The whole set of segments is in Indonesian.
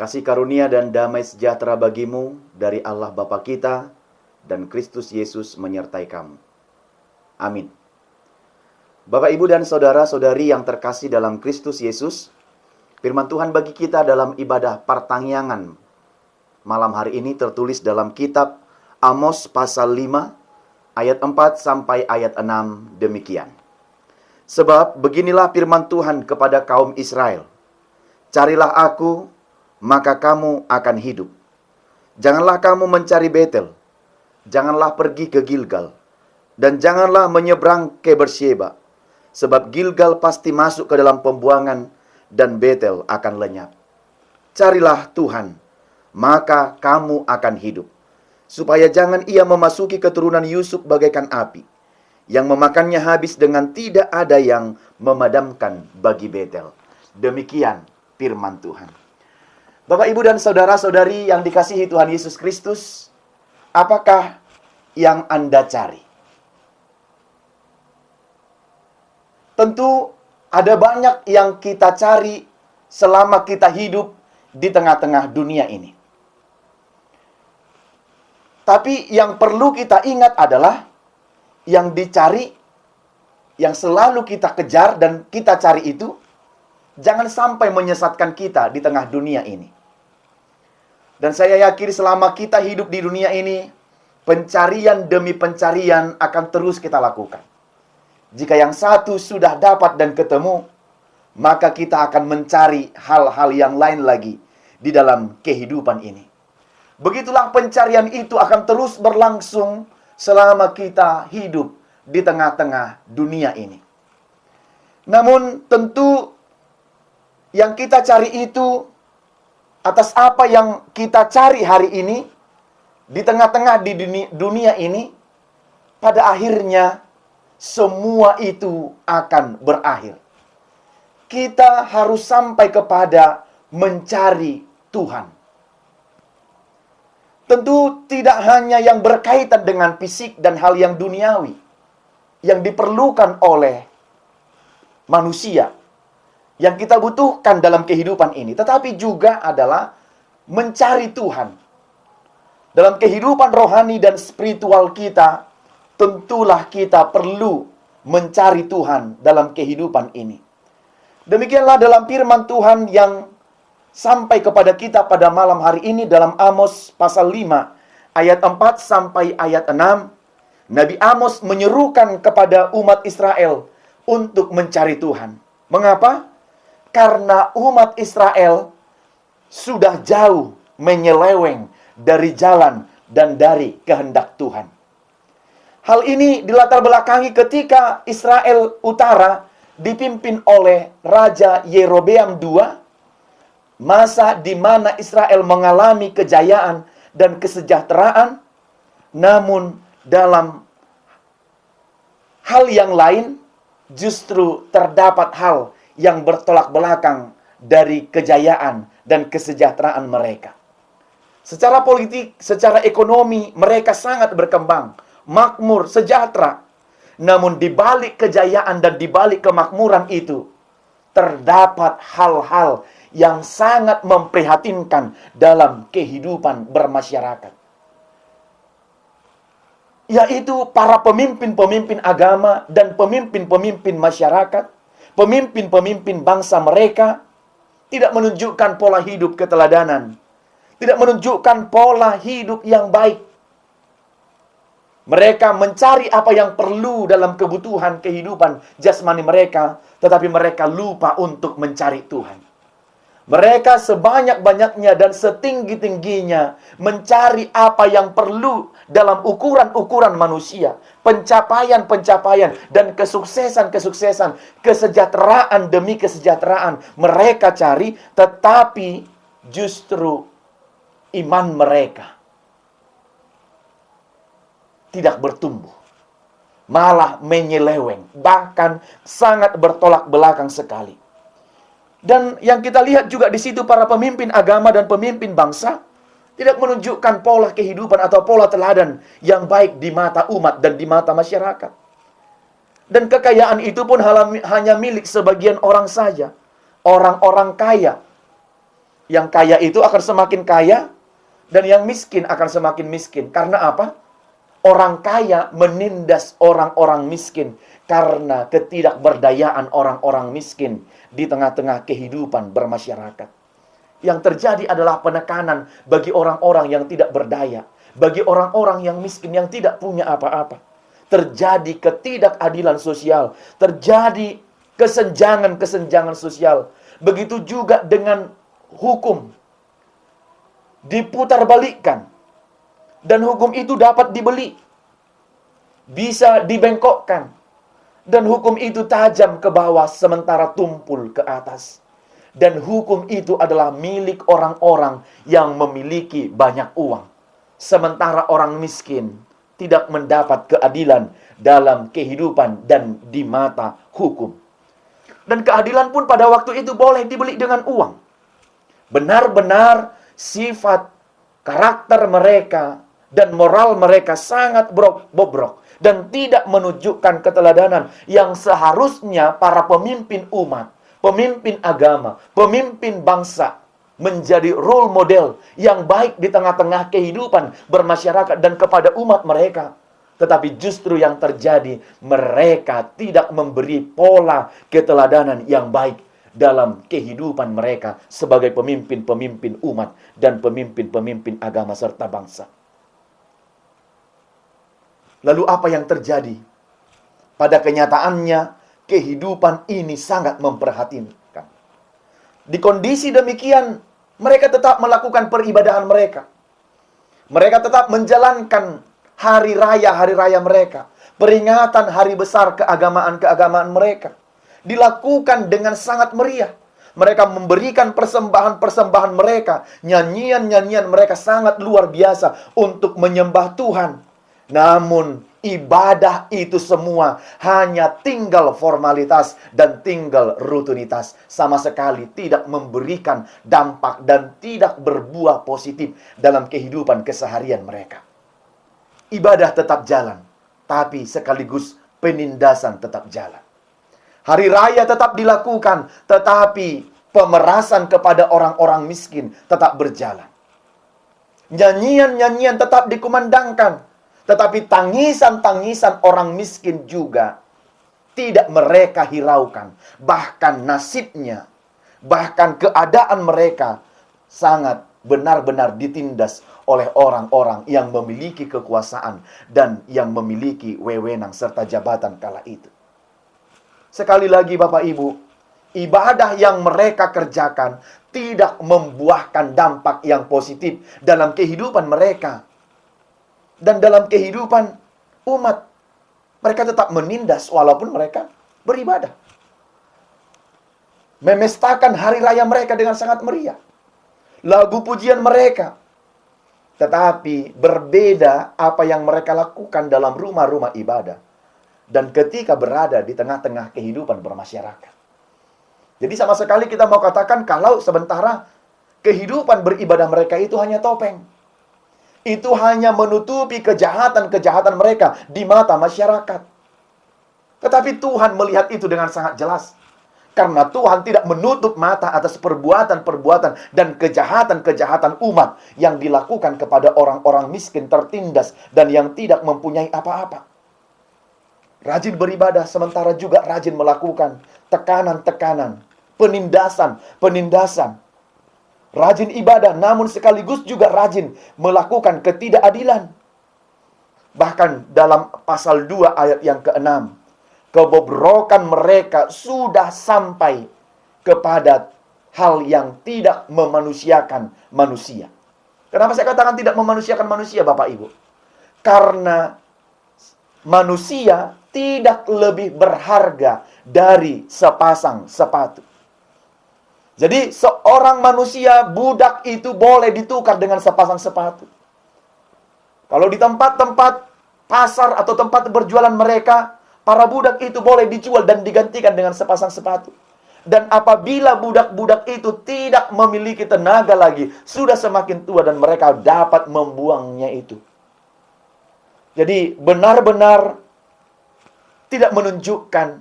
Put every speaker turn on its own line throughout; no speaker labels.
Kasih karunia dan damai sejahtera bagimu dari Allah Bapa kita dan Kristus Yesus menyertai kamu. Amin. Bapak, Ibu, dan saudara-saudari yang terkasih dalam Kristus Yesus, firman Tuhan bagi kita dalam ibadah pertangyangan malam hari ini tertulis dalam kitab Amos pasal 5 ayat 4 sampai ayat 6 demikian. Sebab beginilah firman Tuhan kepada kaum Israel. Carilah aku, maka kamu akan hidup. Janganlah kamu mencari Betel. Janganlah pergi ke Gilgal. Dan janganlah menyeberang ke Beersheba. Sebab Gilgal pasti masuk ke dalam pembuangan dan Betel akan lenyap. Carilah Tuhan, maka kamu akan hidup. Supaya jangan ia memasuki keturunan Yusuf bagaikan api, yang memakannya habis dengan tidak ada yang memadamkan bagi Betel. Demikian firman Tuhan. Bapak, Ibu, dan saudara-saudari yang dikasihi Tuhan Yesus Kristus, apakah yang Anda cari? Tentu ada banyak yang kita cari selama kita hidup di tengah-tengah dunia ini. Tapi yang perlu kita ingat adalah yang dicari, yang selalu kita kejar dan kita cari itu, jangan sampai menyesatkan kita di tengah dunia ini. Dan saya yakin selama kita hidup di dunia ini, pencarian demi pencarian akan terus kita lakukan. Jika yang satu sudah dapat dan ketemu, maka kita akan mencari hal-hal yang lain lagi di dalam kehidupan ini. Begitulah pencarian itu akan terus berlangsung selama kita hidup di tengah-tengah dunia ini. Namun tentu yang kita cari itu, atas apa yang kita cari hari ini, di tengah-tengah di dunia ini, pada akhirnya semua itu akan berakhir. Kita harus sampai kepada mencari Tuhan. Tentu tidak hanya yang berkaitan dengan fisik dan hal yang duniawi yang diperlukan oleh manusia, yang kita butuhkan dalam kehidupan ini, tetapi juga adalah mencari Tuhan. Dalam kehidupan rohani dan spiritual kita, tentulah kita perlu mencari Tuhan dalam kehidupan ini. Demikianlah dalam firman Tuhan yang sampai kepada kita pada malam hari ini dalam Amos pasal 5 ayat 4 sampai ayat 6. Nabi Amos menyerukan kepada umat Israel untuk mencari Tuhan. Mengapa? Karena umat Israel sudah jauh menyeleweng dari jalan dan dari kehendak Tuhan. Hal ini dilatar belakangi ketika Israel Utara dipimpin oleh Raja Yerobeam II, masa di mana Israel mengalami kejayaan dan kesejahteraan, namun dalam hal yang lain justru terdapat hal yang bertolak belakang dari kejayaan dan kesejahteraan mereka. Secara politik, secara ekonomi, mereka sangat berkembang, makmur, sejahtera. Namun di balik kejayaan dan di balik kemakmuran itu, terdapat hal-hal yang sangat memprihatinkan dalam kehidupan bermasyarakat. Yaitu para pemimpin-pemimpin agama dan pemimpin-pemimpin masyarakat, pemimpin-pemimpin bangsa mereka tidak menunjukkan pola hidup keteladanan, tidak menunjukkan pola hidup yang baik. Mereka mencari apa yang perlu dalam kebutuhan kehidupan jasmani mereka, tetapi mereka lupa untuk mencari Tuhan. Mereka sebanyak-banyaknya dan setinggi-tingginya mencari apa yang perlu dalam ukuran-ukuran manusia. Pencapaian-pencapaian dan kesuksesan-kesuksesan, kesejahteraan demi kesejahteraan mereka cari, tetapi justru iman mereka tidak bertumbuh, malah menyeleweng, bahkan sangat bertolak belakang sekali. Dan yang kita lihat juga di situ para pemimpin agama dan pemimpin bangsa tidak menunjukkan pola kehidupan atau pola teladan yang baik di mata umat dan di mata masyarakat. Dan kekayaan itu pun hanya milik sebagian orang saja. Orang-orang kaya Yang kaya itu akan semakin kaya, dan yang miskin akan semakin miskin. Karena apa? Orang kaya menindas orang-orang miskin karena ketidakberdayaan orang-orang miskin di tengah-tengah kehidupan bermasyarakat. Yang terjadi adalah penekanan bagi orang-orang yang tidak berdaya, bagi orang-orang yang miskin yang tidak punya apa-apa. Terjadi ketidakadilan sosial, terjadi kesenjangan-kesenjangan sosial. Begitu juga dengan hukum. Diputarbalikkan. Dan hukum itu dapat dibeli. Bisa dibengkokkan. Dan hukum itu tajam ke bawah sementara tumpul ke atas. Dan hukum itu adalah milik orang-orang yang memiliki banyak uang. Sementara orang miskin tidak mendapat keadilan dalam kehidupan dan di mata hukum. Dan keadilan pun pada waktu itu boleh dibeli dengan uang. Benar-benar sifat, karakter mereka, dan moral mereka sangat bobrok dan tidak menunjukkan keteladanan yang seharusnya para pemimpin umat, pemimpin agama, pemimpin bangsa menjadi role model yang baik di tengah-tengah kehidupan bermasyarakat dan kepada umat mereka. Tetapi justru yang terjadi, mereka tidak memberi pola keteladanan yang baik dalam kehidupan mereka sebagai pemimpin-pemimpin umat dan pemimpin-pemimpin agama serta bangsa. Lalu apa yang terjadi? Pada kenyataannya, kehidupan ini sangat memprihatinkan. Di kondisi demikian, mereka tetap melakukan peribadahan mereka. Mereka tetap menjalankan hari raya mereka. Peringatan hari besar keagamaan-keagamaan mereka. Dilakukan dengan sangat meriah. Mereka memberikan persembahan-persembahan mereka. Nyanyian-nyanyian mereka sangat luar biasa untuk menyembah Tuhan. Namun ibadah itu semua hanya tinggal formalitas dan tinggal rutinitas. Sama sekali tidak memberikan dampak dan tidak berbuah positif dalam kehidupan keseharian mereka. Ibadah tetap jalan, tapi sekaligus penindasan tetap jalan. Hari raya tetap dilakukan, tetapi pemerasan kepada orang-orang miskin tetap berjalan. Nyanyian-nyanyian tetap dikumandangkan, tetapi tangisan-tangisan orang miskin juga tidak mereka hiraukan. Bahkan nasibnya, bahkan keadaan mereka sangat benar-benar ditindas oleh orang-orang yang memiliki kekuasaan dan yang memiliki wewenang serta jabatan kala itu. Sekali lagi Bapak Ibu, ibadah yang mereka kerjakan tidak membuahkan dampak yang positif dalam kehidupan mereka. Dan dalam kehidupan umat, mereka tetap menindas walaupun mereka beribadah. Memestakan hari raya mereka dengan sangat meriah. Lagu pujian mereka. Tetapi berbeda apa yang mereka lakukan dalam rumah-rumah ibadah. Dan ketika berada di tengah-tengah kehidupan bermasyarakat. Jadi sama sekali kita mau katakan kalau sementara kehidupan beribadah mereka itu hanya topeng. Itu hanya menutupi kejahatan-kejahatan mereka di mata masyarakat. Tetapi Tuhan melihat itu dengan sangat jelas. Karena Tuhan tidak menutup mata atas perbuatan-perbuatan dan kejahatan-kejahatan umat yang dilakukan kepada orang-orang miskin, tertindas, dan yang tidak mempunyai apa-apa. Rajin beribadah sementara juga rajin melakukan tekanan-tekanan, penindasan. Rajin ibadah, namun sekaligus juga rajin melakukan ketidakadilan. Bahkan dalam pasal 2 ayat yang ke-6, kebobrokan mereka sudah sampai kepada hal yang tidak memanusiakan manusia. Kenapa saya katakan tidak memanusiakan manusia, Bapak Ibu? Karena manusia tidak lebih berharga dari sepasang sepatu. Jadi seorang manusia budak itu boleh ditukar dengan sepasang sepatu. Kalau di tempat-tempat pasar atau tempat berjualan mereka, para budak itu boleh dijual dan digantikan dengan sepasang sepatu. Dan apabila budak-budak itu tidak memiliki tenaga lagi, sudah semakin tua dan mereka dapat membuangnya itu. Jadi benar-benar tidak menunjukkan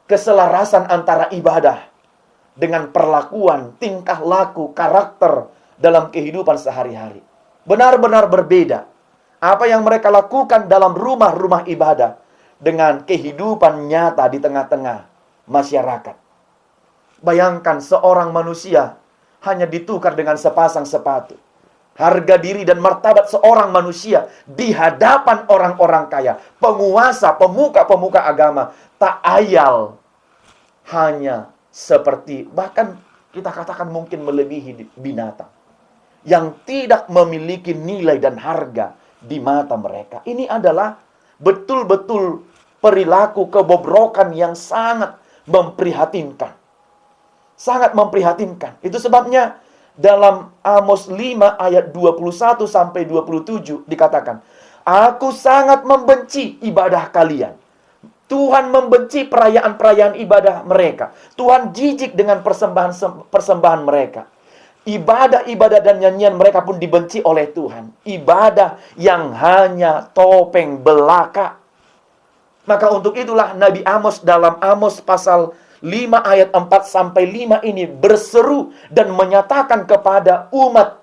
keselarasan antara ibadah dengan perlakuan, tingkah laku, karakter dalam kehidupan sehari-hari. Benar-benar berbeda. Apa yang mereka lakukan dalam rumah-rumah ibadah dengan kehidupan nyata di tengah-tengah masyarakat. Bayangkan seorang manusia hanya ditukar dengan sepasang sepatu. Harga diri dan martabat seorang manusia di hadapan orang-orang kaya, penguasa, pemuka-pemuka agama, tak ayal. Hanya seperti, bahkan kita katakan mungkin melebihi binatang. Yang tidak memiliki nilai dan harga di mata mereka. Ini adalah betul-betul perilaku kebobrokan yang sangat memprihatinkan. Sangat memprihatinkan. Itu sebabnya dalam Amos 5 ayat 21 sampai 27 dikatakan, "Aku sangat membenci ibadah kalian." Tuhan membenci perayaan-perayaan ibadah mereka. Tuhan jijik dengan persembahan mereka. Ibadah-ibadah dan nyanyian mereka pun dibenci oleh Tuhan. Ibadah yang hanya topeng belaka. Maka untuk itulah Nabi Amos dalam Amos pasal 5 ayat 4 sampai 5 ini berseru dan menyatakan kepada umat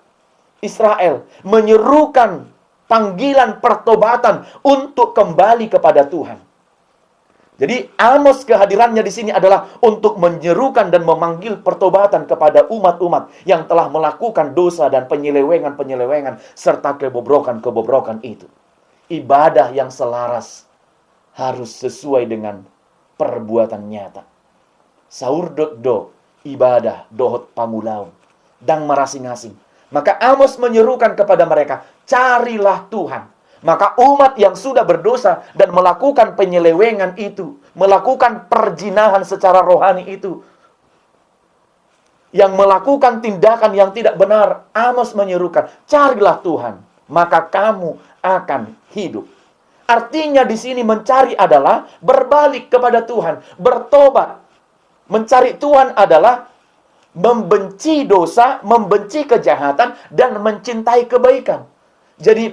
Israel, menyerukan panggilan pertobatan untuk kembali kepada Tuhan. Jadi Amos kehadirannya di sini adalah untuk menyerukan dan memanggil pertobatan kepada umat-umat yang telah melakukan dosa dan penyelewengan-penyelewengan serta kebobrokan-kebobrokan itu. Ibadah yang selaras harus sesuai dengan perbuatan nyata. Saur do ibadah dohot pamulaun dang marasing-asing. Maka Amos menyerukan kepada mereka, carilah Tuhan. Maka umat yang sudah berdosa dan melakukan penyelewengan itu, melakukan perjinahan secara rohani itu, yang melakukan tindakan yang tidak benar, Amos menyerukan, carilah Tuhan, maka kamu akan hidup. Artinya di sini mencari adalah berbalik kepada Tuhan, bertobat. Mencari Tuhan adalah membenci dosa, membenci kejahatan, dan mencintai kebaikan. Jadi,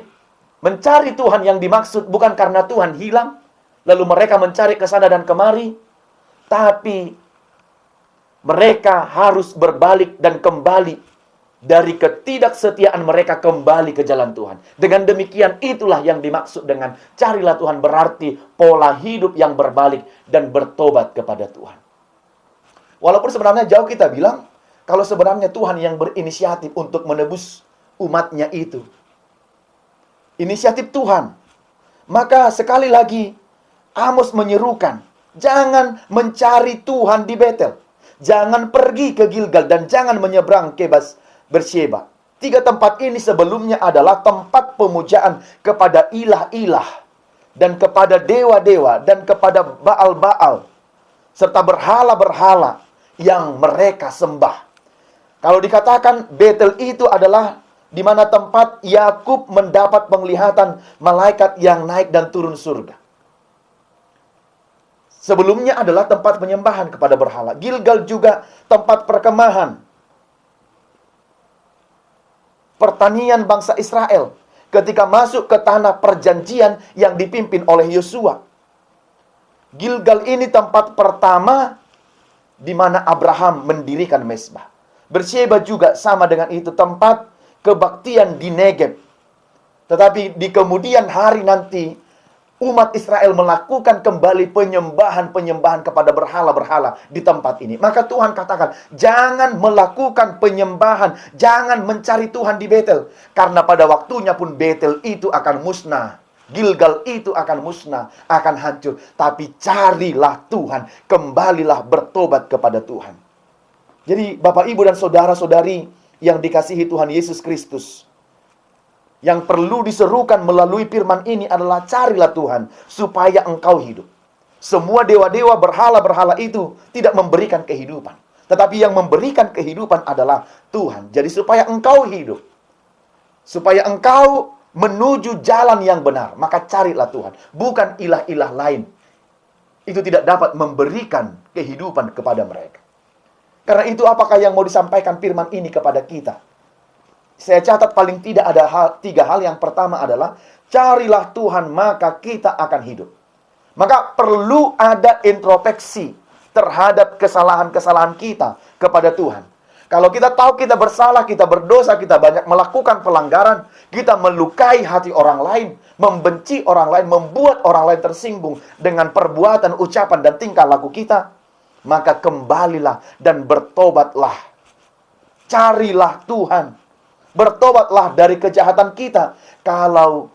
mencari Tuhan yang dimaksud bukan karena Tuhan hilang, lalu mereka mencari ke sana dan kemari, tapi mereka harus berbalik dan kembali dari ketidaksetiaan mereka kembali ke jalan Tuhan. Dengan demikian, itulah yang dimaksud dengan carilah Tuhan, berarti pola hidup yang berbalik dan bertobat kepada Tuhan. Walaupun sebenarnya jauh kita bilang, kalau sebenarnya Tuhan yang berinisiatif untuk menebus umatnya itu. Inisiatif Tuhan. Maka sekali lagi, Amos menyerukan, jangan mencari Tuhan di Betel. Jangan pergi ke Gilgal dan jangan menyeberang ke Beersheba. 3 tempat ini sebelumnya adalah tempat pemujaan kepada ilah-ilah dan kepada dewa-dewa dan kepada Baal-Baal serta berhala-berhala yang mereka sembah. Kalau dikatakan Betel itu adalah di mana tempat Yakub mendapat penglihatan malaikat yang naik dan turun surga. Sebelumnya adalah tempat penyembahan kepada berhala. Gilgal juga tempat perkemahan pertanian bangsa Israel ketika masuk ke tanah perjanjian yang dipimpin oleh Yosua. Gilgal ini tempat pertama di mana Abraham mendirikan mezbah. Beersheba juga sama dengan itu, tempat kebaktian di Negeb. Tetapi di kemudian hari nanti, umat Israel melakukan kembali penyembahan-penyembahan kepada berhala-berhala di tempat ini. Maka Tuhan katakan, jangan melakukan penyembahan, jangan mencari Tuhan di Betel. Karena pada waktunya pun Betel itu akan musnah. Gilgal itu akan musnah, akan hancur. Tapi carilah Tuhan, kembalilah bertobat kepada Tuhan. Jadi Bapak, Ibu, dan saudara-saudari yang dikasihi Tuhan Yesus Kristus, yang perlu diserukan melalui firman ini adalah carilah Tuhan supaya engkau hidup. Semua dewa-dewa, berhala-berhala itu tidak memberikan kehidupan. Tetapi yang memberikan kehidupan adalah Tuhan. Jadi supaya engkau hidup, supaya engkau menuju jalan yang benar, maka carilah Tuhan. Bukan ilah-ilah lain. Itu tidak dapat memberikan kehidupan kepada mereka. Karena itu apakah yang mau disampaikan firman ini kepada kita? Saya catat paling tidak ada 3 hal. Yang pertama adalah, carilah Tuhan maka kita akan hidup. Maka perlu ada introspeksi terhadap kesalahan-kesalahan kita, kepada Tuhan. Kalau kita tahu kita bersalah, kita berdosa, kita banyak melakukan pelanggaran, kita melukai hati orang lain, membenci orang lain, membuat orang lain tersinggung dengan perbuatan, ucapan, dan tingkah laku kita, maka kembalilah dan bertobatlah. Carilah Tuhan. Bertobatlah dari kejahatan kita. Kalau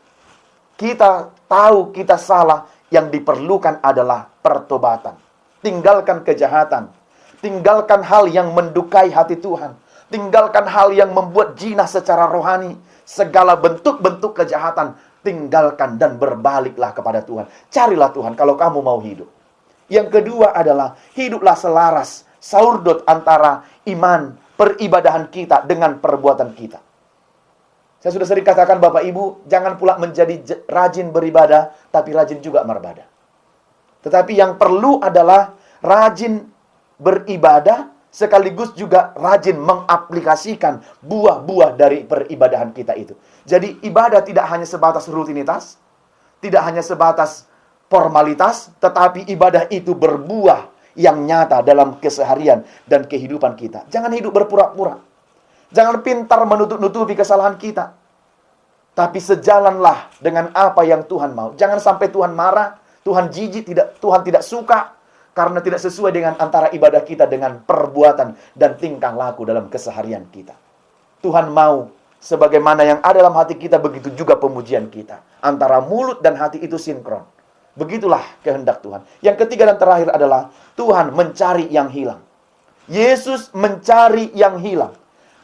kita tahu kita salah, yang diperlukan adalah pertobatan. Tinggalkan kejahatan. Tinggalkan hal yang mendukai hati Tuhan. Tinggalkan hal yang membuat jinah secara rohani. Segala bentuk-bentuk kejahatan, tinggalkan dan berbaliklah kepada Tuhan. Carilah Tuhan kalau kamu mau hidup. Yang kedua adalah, hiduplah selaras, saurdot antara iman, peribadahan kita dengan perbuatan kita. Saya sudah sering katakan Bapak Ibu, jangan pula menjadi rajin beribadah, tapi rajin juga beribadah. Tetapi yang perlu adalah rajin beribadah, sekaligus juga rajin mengaplikasikan buah-buah dari peribadahan kita itu. Jadi ibadah tidak hanya sebatas rutinitas, tidak hanya sebatas formalitas, tetapi ibadah itu berbuah yang nyata dalam keseharian dan kehidupan kita. Jangan hidup berpura-pura. Jangan pintar menutup-nutupi kesalahan kita. Tapi sejalanlah dengan apa yang Tuhan mau. Jangan sampai Tuhan marah, Tuhan jijik, Tuhan tidak suka, karena tidak sesuai dengan antara ibadah kita dengan perbuatan dan tingkah laku dalam keseharian kita. Tuhan mau sebagaimana yang ada dalam hati kita, begitu juga pemujian kita. Antara mulut dan hati itu sinkron. Begitulah kehendak Tuhan. Yang ketiga dan terakhir adalah Tuhan mencari yang hilang. Yesus mencari yang hilang.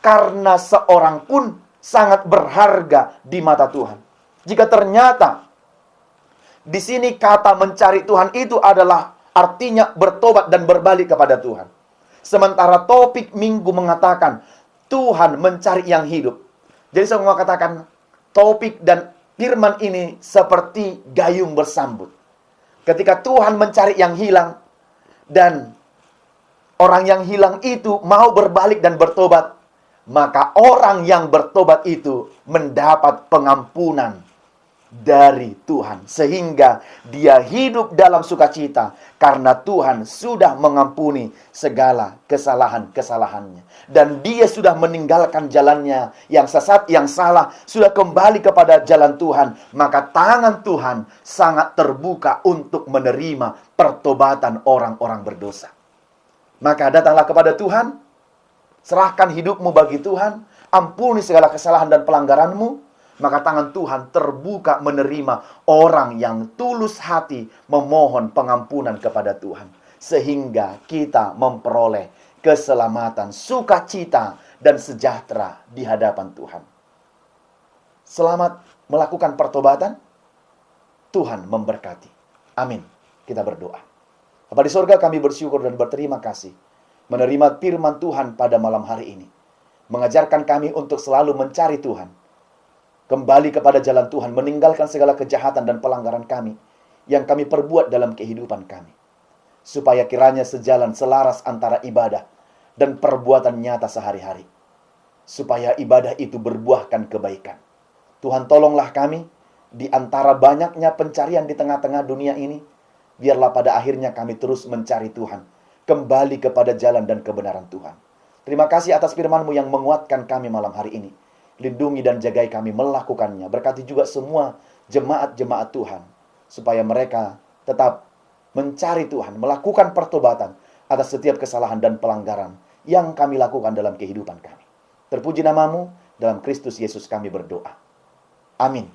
Karena seorang pun sangat berharga di mata Tuhan. Jika ternyata di sini kata mencari Tuhan itu adalah artinya bertobat dan berbalik kepada Tuhan. Sementara topik minggu mengatakan Tuhan mencari yang hidup. Jadi saya mau katakan topik dan firman ini seperti gayung bersambut. Ketika Tuhan mencari yang hilang dan orang yang hilang itu mau berbalik dan bertobat, maka orang yang bertobat itu mendapat pengampunan dari Tuhan, sehingga dia hidup dalam sukacita karena Tuhan sudah mengampuni segala kesalahan-kesalahannya, dan dia sudah meninggalkan jalannya yang sesat, yang salah, sudah kembali kepada jalan Tuhan. Maka tangan Tuhan sangat terbuka untuk menerima pertobatan orang-orang berdosa. Maka datanglah kepada Tuhan, serahkan hidupmu bagi Tuhan, ampuni segala kesalahan dan pelanggaranmu. Maka tangan Tuhan terbuka menerima orang yang tulus hati memohon pengampunan kepada Tuhan. Sehingga kita memperoleh keselamatan, sukacita, dan sejahtera di hadapan Tuhan. Selamat melakukan pertobatan. Tuhan memberkati. Amin. Kita berdoa. Bapa di sorga, kami bersyukur dan berterima kasih menerima firman Tuhan pada malam hari ini. Mengajarkan kami untuk selalu mencari Tuhan. Kembali kepada jalan Tuhan, meninggalkan segala kejahatan dan pelanggaran kami yang kami perbuat dalam kehidupan kami. Supaya kiranya sejalan selaras antara ibadah dan perbuatan nyata sehari-hari. Supaya ibadah itu berbuahkan kebaikan. Tuhan, tolonglah kami di antara banyaknya pencarian di tengah-tengah dunia ini. Biarlah pada akhirnya kami terus mencari Tuhan. Kembali kepada jalan dan kebenaran Tuhan. Terima kasih atas firman-Mu yang menguatkan kami malam hari ini. Lindungi dan jagai kami melakukannya. Berkati juga semua jemaat-jemaat Tuhan, supaya mereka tetap mencari Tuhan, melakukan pertobatan atas setiap kesalahan dan pelanggaran yang kami lakukan dalam kehidupan kami. Terpuji nama-Mu, dalam Kristus Yesus kami berdoa. Amin.